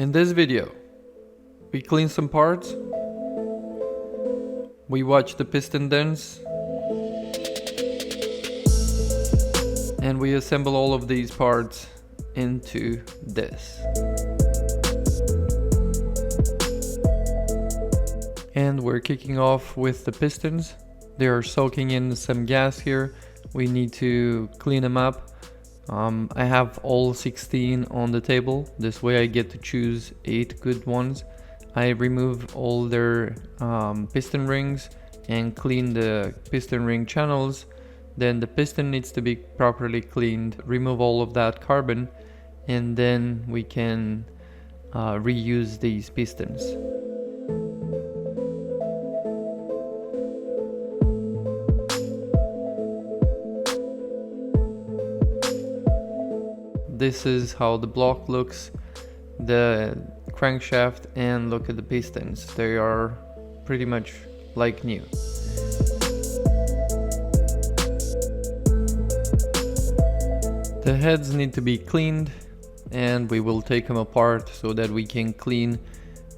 In this video, we clean some parts, we watch the piston dents, and we assemble all of these parts into this. And we're kicking off with the pistons. They are soaking in some gas here. We need to clean them up. I have all 16 on the table. This way I get to choose 8 good ones. I remove all their piston rings and clean the piston ring channels. Then the piston needs to be properly cleaned, remove all of that carbon, and then we can reuse these pistons. This is how the block looks, the crankshaft, and look at the pistons. They are pretty much like new. The heads need to be cleaned, and we will take them apart so that we can clean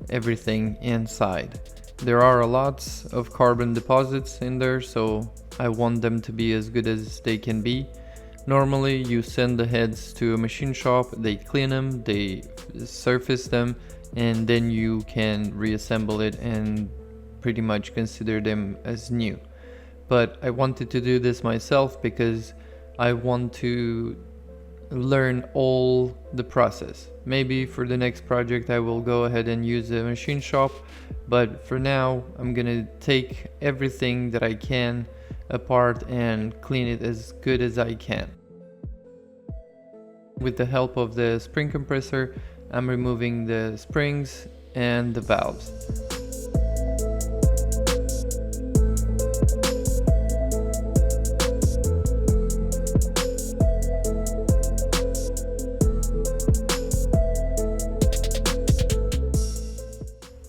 everything inside. There are lots of carbon deposits in there, so I want them to be as good as they can be. Normally you send the heads to a machine shop, they clean them, they surface them, and then you can reassemble it and pretty much consider them as new. But I wanted to do this myself because I want to learn all the process. Maybe for the next project I will go ahead and use a machine shop, but for now I'm gonna take everything that I can apart and clean it as good as I can. With the help of the spring compressor, I'm removing the springs and the valves.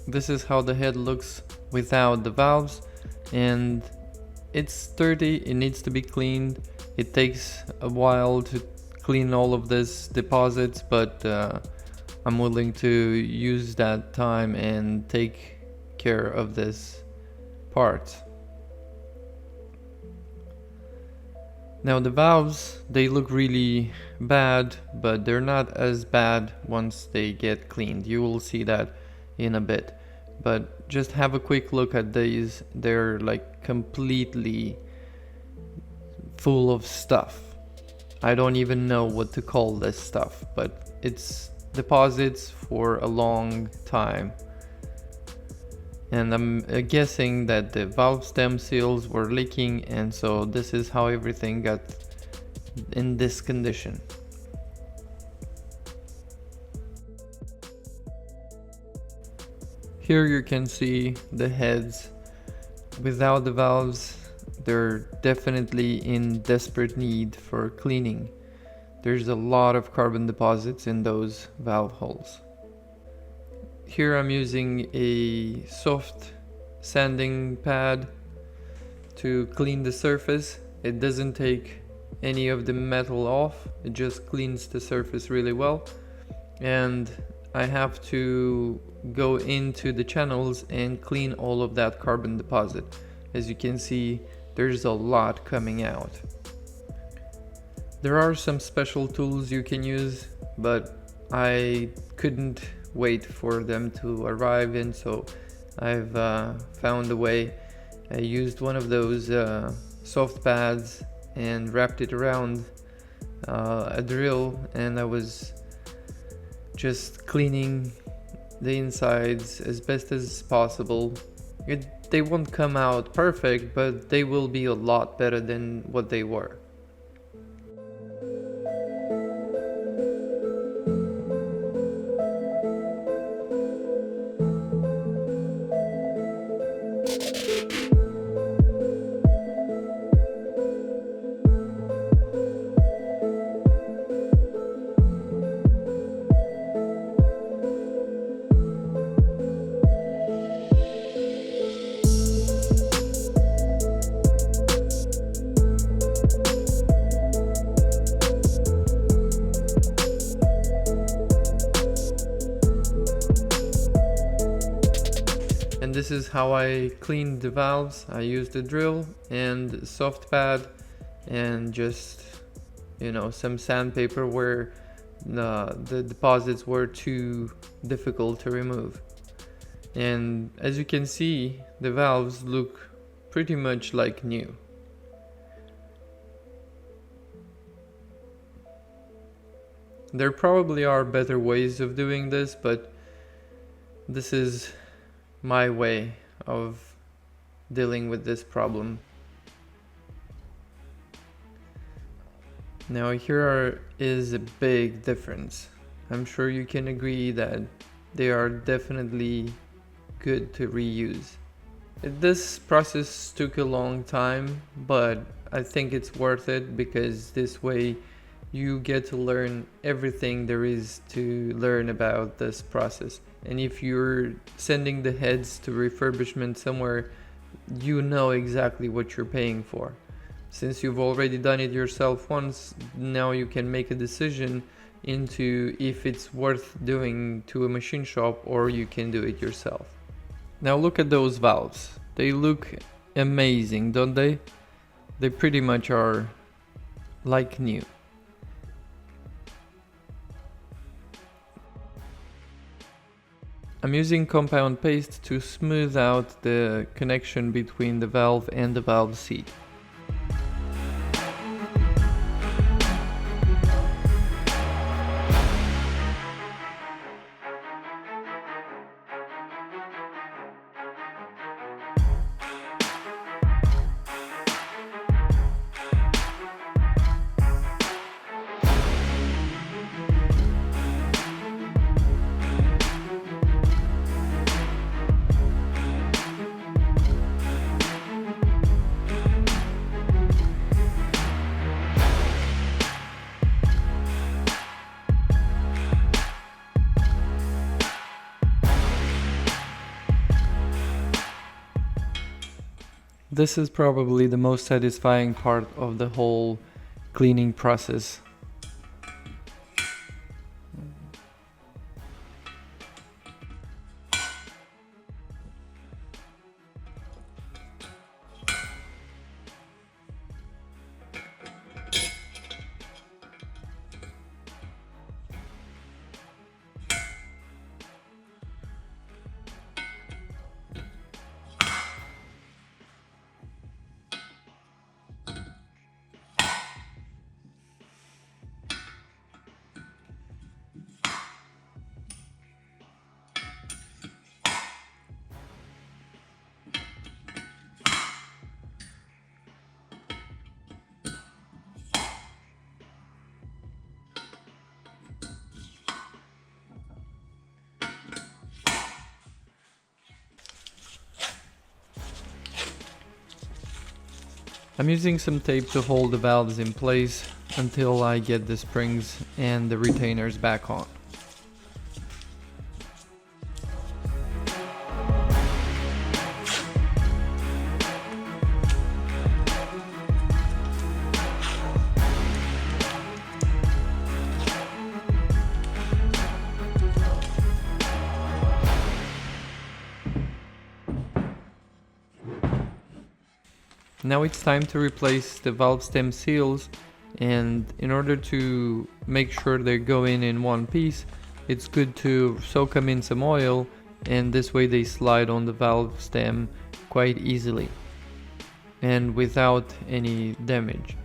This is how the head looks without the valves, and it's dirty, it needs to be cleaned. It takes a while to clean all of this deposits, but I'm willing to use that time and take care of this part. Now the valves, they look really bad, but they're not as bad once they get cleaned. You will see that in a bit. But just have a quick look at these. They're like completely full of stuff. I don't even know what to call this stuff, but it's deposits for a long time. And I'm guessing that the valve stem seals were leaking, and so this is how everything got in this condition. Here you can see the heads without the valves. They're definitely in desperate need for cleaning. There's a lot of carbon deposits in those valve holes. Here I'm using a soft sanding pad to clean the surface. It doesn't take any of the metal off, it just cleans the surface really well. And I have to go into the channels and clean all of that carbon deposit. As you can see, there's a lot coming out. There are some special tools you can use, but I couldn't wait for them to arrive, and so I've found a way. I used one of those soft pads and wrapped it around a drill, and I was just cleaning the insides as best as possible. They won't come out perfect, but they will be a lot better than what they were. this is how I cleaned the valves. I used a drill and soft pad and just, you know, some sandpaper where the deposits were too difficult to remove. And as you can see, the valves look pretty much like new. There probably are better ways of doing this, but this is my way of dealing with this problem. Now here is a big difference. I'm sure you can agree that they are definitely good to reuse. This process took a long time, but I think it's worth it because this way you get to learn everything there is to learn about this process. And if you're sending the heads to refurbishment somewhere, you know exactly what you're paying for. Since you've already done it yourself once, now you can make a decision into if it's worth doing to a machine shop or you can do it yourself. Now look at those valves. They look amazing, don't they? They pretty much are like new. I'm using compound paste to smooth out the connection between the valve and the valve seat. This is probably the most satisfying part of the whole cleaning process. I'm using some tape to hold the valves in place until I get the springs and the retainers back on. Now it's time to replace the valve stem seals, and in order to make sure they go in one piece, it's good to soak them in some oil, and this way they slide on the valve stem quite easily and without any damage.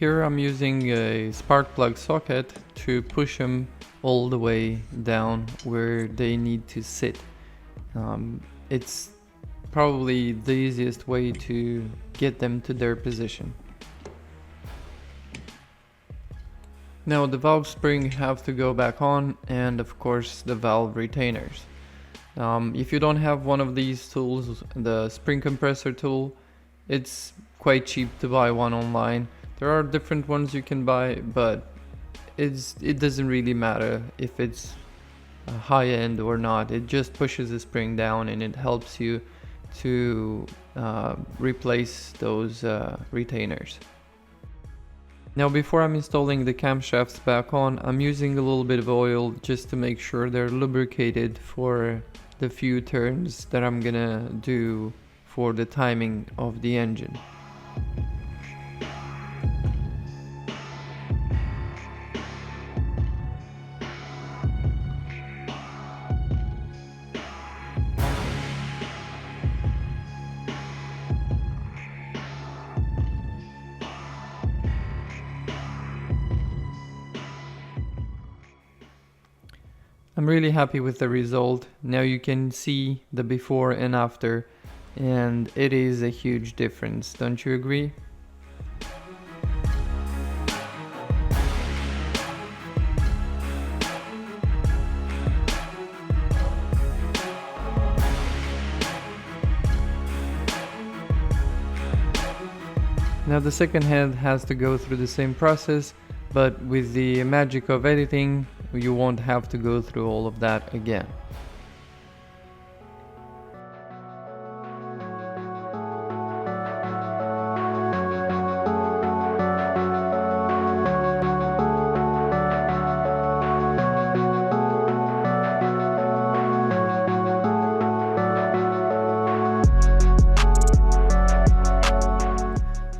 Here I'm using a spark plug socket to push them all the way down where they need to sit. It's probably the easiest way to get them to their position. Now the valve spring have to go back on, and of course the valve retainers. If you don't have one of these tools, the spring compressor tool, it's quite cheap to buy one online. There are different ones you can buy, but it doesn't really matter if it's high end or not. It just pushes the spring down and it helps you to replace those retainers. Now before I'm installing the camshafts back on, I'm using a little bit of oil just to make sure they're lubricated for the few turns that I'm gonna do for the timing of the engine. I'm really happy with the result. Now you can see the before and after, and it is a huge difference, don't you agree? Now the second head has to go through the same process, but with the magic of editing, you won't have to go through all of that again.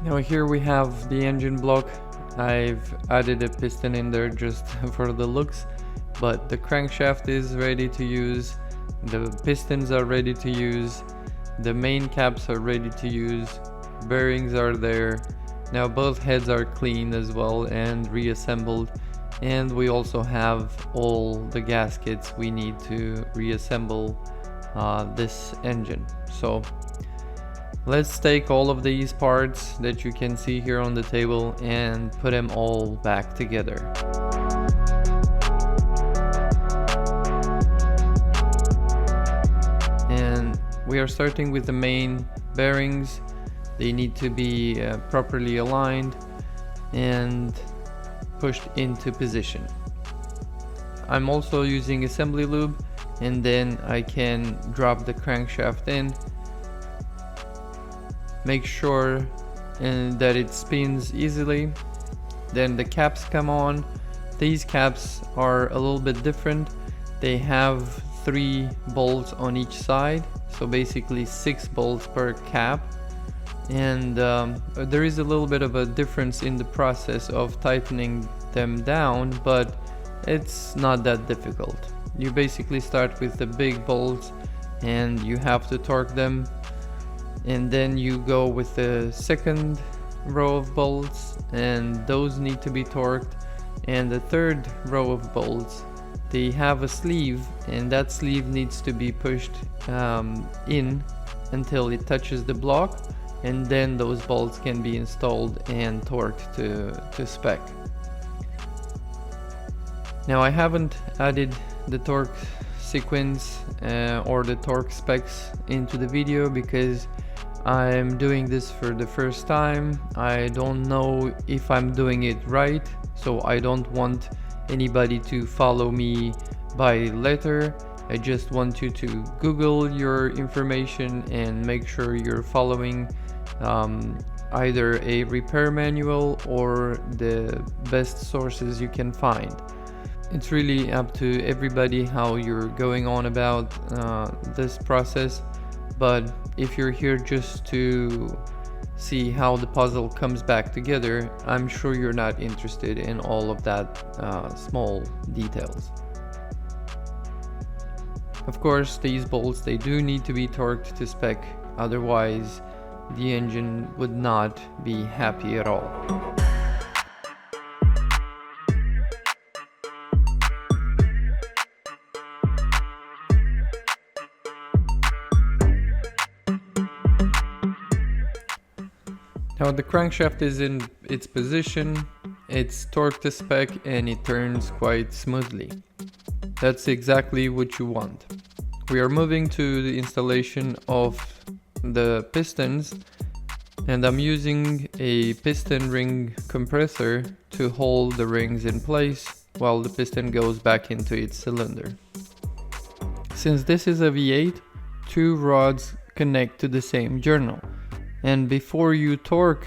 Now here we have the engine block. I've added a piston in there just for the looks, but the crankshaft is ready to use, the pistons are ready to use, the main caps are ready to use, bearings are there. Now both heads are clean as well and reassembled, and we also have all the gaskets we need to reassemble this engine. So let's take all of these parts that you can see here on the table and put them all back together. And we are starting with the main bearings. They need to be properly aligned and pushed into position. I'm also using assembly lube, and then I can drop the crankshaft in. Make sure that it spins easily. Then the caps come on. These caps are a little bit different. They have 3 bolts on each side, so basically 6 bolts per cap. And there is a little bit of a difference in the process of tightening them down, but it's not that difficult. You basically start with the big bolts and you have to torque them, and then you go with the second row of bolts and those need to be torqued, and the third row of bolts, they have a sleeve and that sleeve needs to be pushed in until it touches the block, and then those bolts can be installed and torqued to spec. Now I haven't added the torque sequence or the torque specs into the video because I'm doing this for the first time. I don't know if I'm doing it right, so I don't want anybody to follow me by letter. I just want you to Google your information and make sure you're following either a repair manual or the best sources you can find. It's really up to everybody how you're going on about this process, but if you're here just to see how the puzzle comes back together, I'm sure you're not interested in all of that small details. Of course, these bolts, they do need to be torqued to spec, otherwise the engine would not be happy at all. Now the crankshaft is in its position, it's torqued to spec, and it turns quite smoothly. That's exactly what you want. We are moving to the installation of the pistons, and I'm using a piston ring compressor to hold the rings in place while the piston goes back into its cylinder. Since this is a V8, two rods connect to the same journal, and before you torque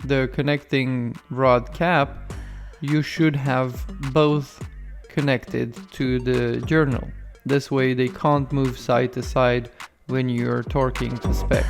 the connecting rod cap, you should have both connected to the journal. This way they can't move side to side when you're torquing to spec.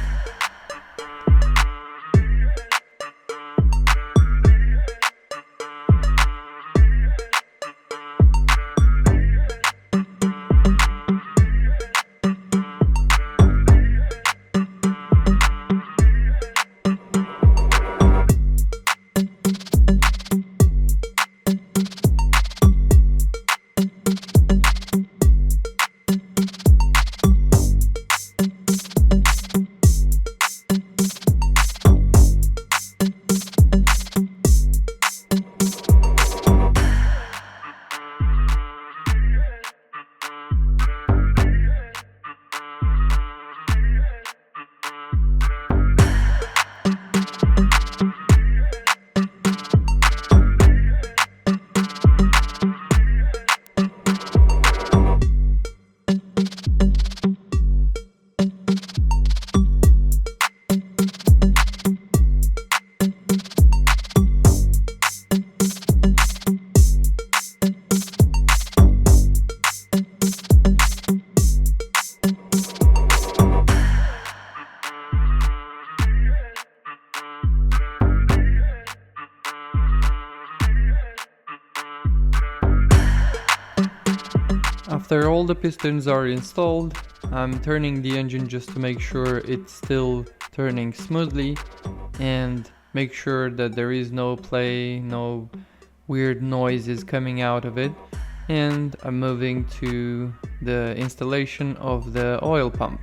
After all the pistons are installed, I'm turning the engine just to make sure it's still turning smoothly and make sure that there is no play, no weird noises coming out of it. And I'm moving to the installation of the oil pump.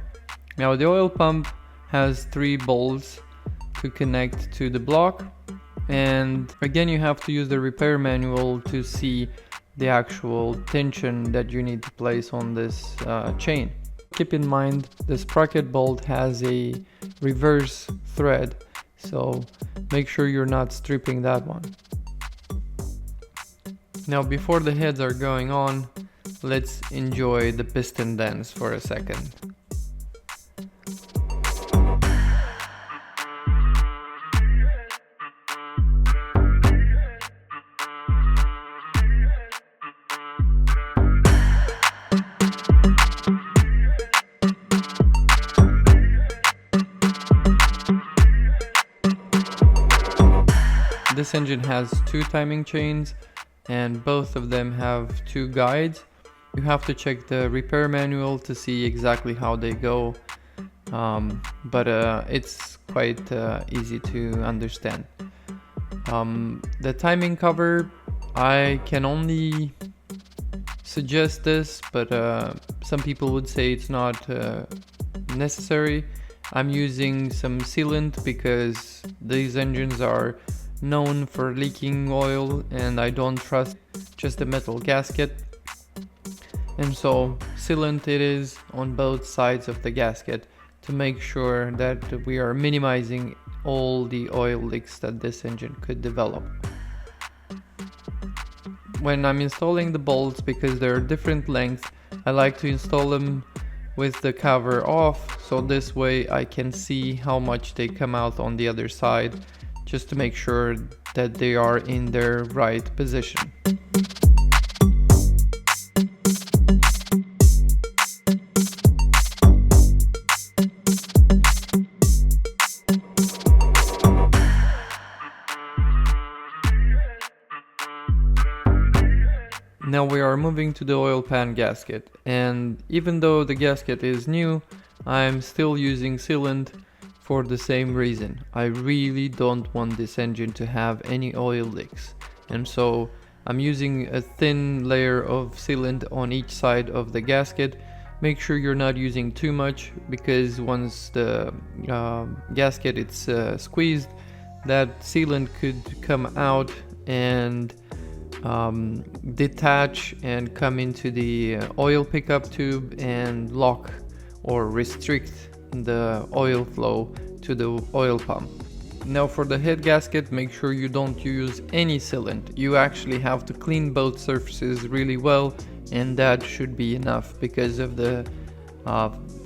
Now the oil pump has 3 bolts to connect to the block, and again you have to use the repair manual to see the actual tension that you need to place on this chain. Keep in mind the sprocket bolt has a reverse thread, so make sure you're not stripping that one. Now before the heads are going on, let's enjoy the piston dance for a second. This engine has 2 timing chains and both of them have 2 guides. You have to check the repair manual to see exactly how they go, but it's quite easy to understand. The timing cover, I can only suggest this, but some people would say it's not necessary. I'm using some sealant because these engines are known for leaking oil and I don't trust just a metal gasket, and so sealant it is on both sides of the gasket to make sure that we are minimizing all the oil leaks that this engine could develop. When I'm installing the bolts, because they're different lengths, I like to install them with the cover off, so this way I can see how much they come out on the other side, just to make sure that they are in their right position. Now we are moving to the oil pan gasket, and even though the gasket is new, I'm still using sealant for the same reason. I really don't want this engine to have any oil leaks, and so I'm using a thin layer of sealant on each side of the gasket. Make sure you're not using too much, because once the gasket is squeezed, that sealant could come out and detach and come into the oil pickup tube and lock or restrict the oil flow to the oil pump. Now for the head gasket, make sure you don't use any sealant. You actually have to clean both surfaces really well, and that should be enough because of the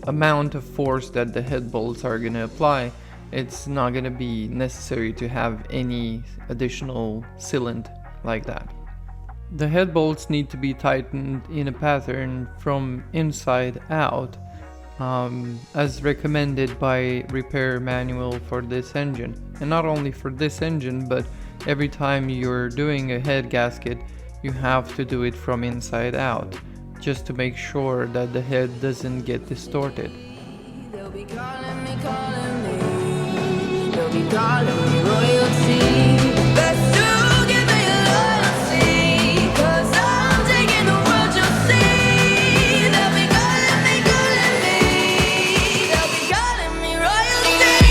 amount of force that the head bolts are going to apply. It's not going to be necessary to have any additional sealant like that. The head bolts need to be tightened in a pattern from inside out, as recommended by repair manual for this engine. And not only for this engine, but every time you're doing a head gasket, you have to do it from inside out, just to make sure that the head doesn't get distorted. They'll be calling me, they'll be calling me royalty. Best to give me loyalty, 'cause I'm taking the world, you'll see. They'll be calling me, they'll be calling me royalty.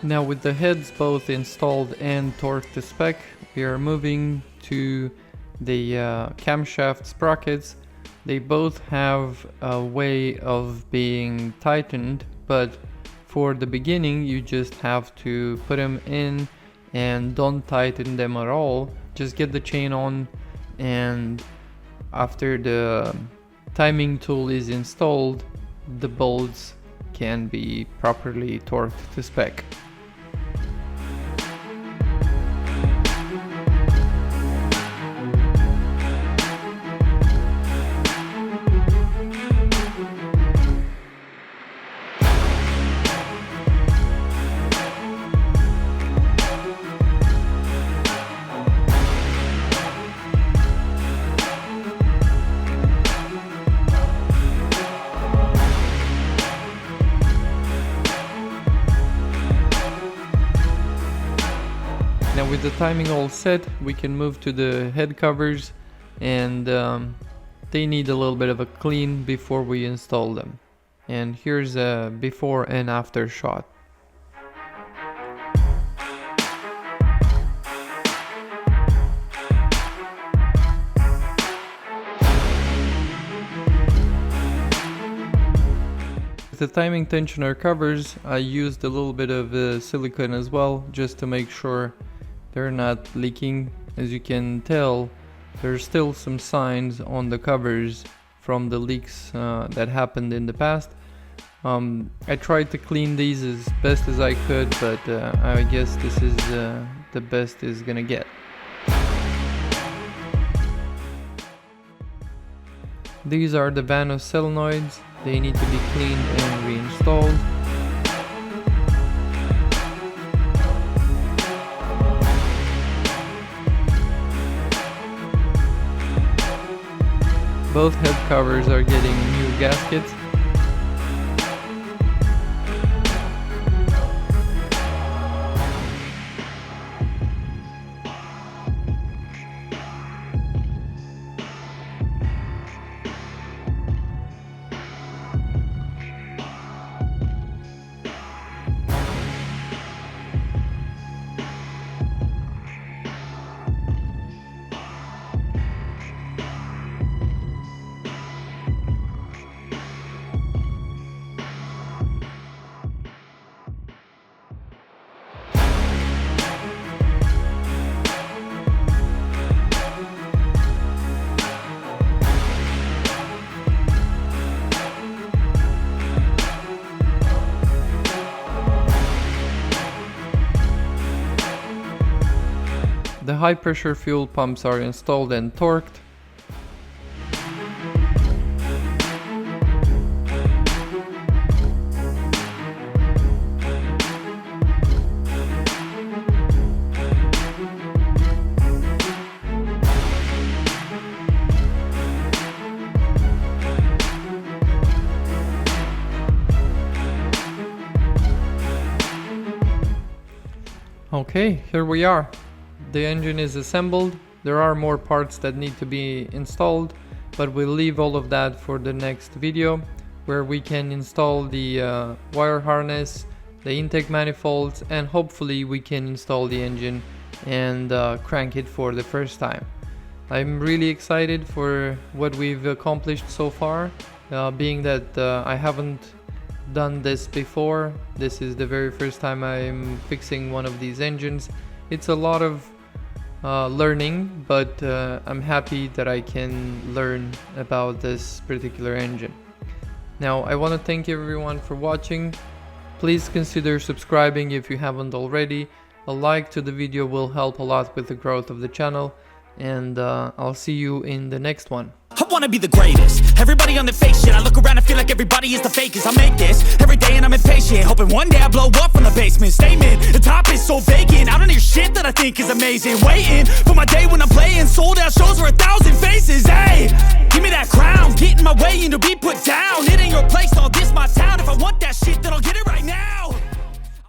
Now with the heads both installed and torqued to spec, we are moving to the camshaft sprockets. They both have a way of being tightened, but for the beginning you just have to put them in and don't tighten them at all. Just get the chain on, and after the timing tool is installed, the bolts can be properly torqued to spec. Now with the timing all set, we can move to the head covers, and they need a little bit of a clean before we install them. And here's a before and after shot. With the timing tensioner covers, I used a little bit of silicone as well, just to make sure they're not leaking. As you can tell, there's still some signs on the covers from the leaks that happened in the past. I tried to clean these as best as I could, but I guess this is the best it's gonna get. These are the Vanos solenoids. They need to be cleaned and reinstalled. Both head covers are getting new gaskets. high pressure fuel pumps are installed and torqued. Okay, here we are. The engine is assembled. There are more parts that need to be installed, but we'll leave all of that for the next video, where we can install the wire harness, the intake manifolds, and hopefully we can install the engine and crank it for the first time. I'm really excited for what we've accomplished so far, being that I haven't done this before. This is the very first time I'm fixing one of these engines. It's a lot of learning, but I'm happy that I can learn about this particular engine. Now, I want to thank everyone for watching. Please consider subscribing if you haven't already. A like to the video will help a lot with the growth of the channel, and I'll see you in the next one. I wanna be the greatest. Everybody on the fake shit. I look around and feel like everybody is the fakest. I make this every day and I'm impatient, hoping one day I blow up from the basement. Statement, the top is so vacant. I don't hear shit that I think is amazing. Waiting for my day when I'm playing sold out shows for 1,000 faces. Hey, give me that crown, get in my way and to be put down. It ain't your place, no, this my town. If I want that shit, then I'll get it right now.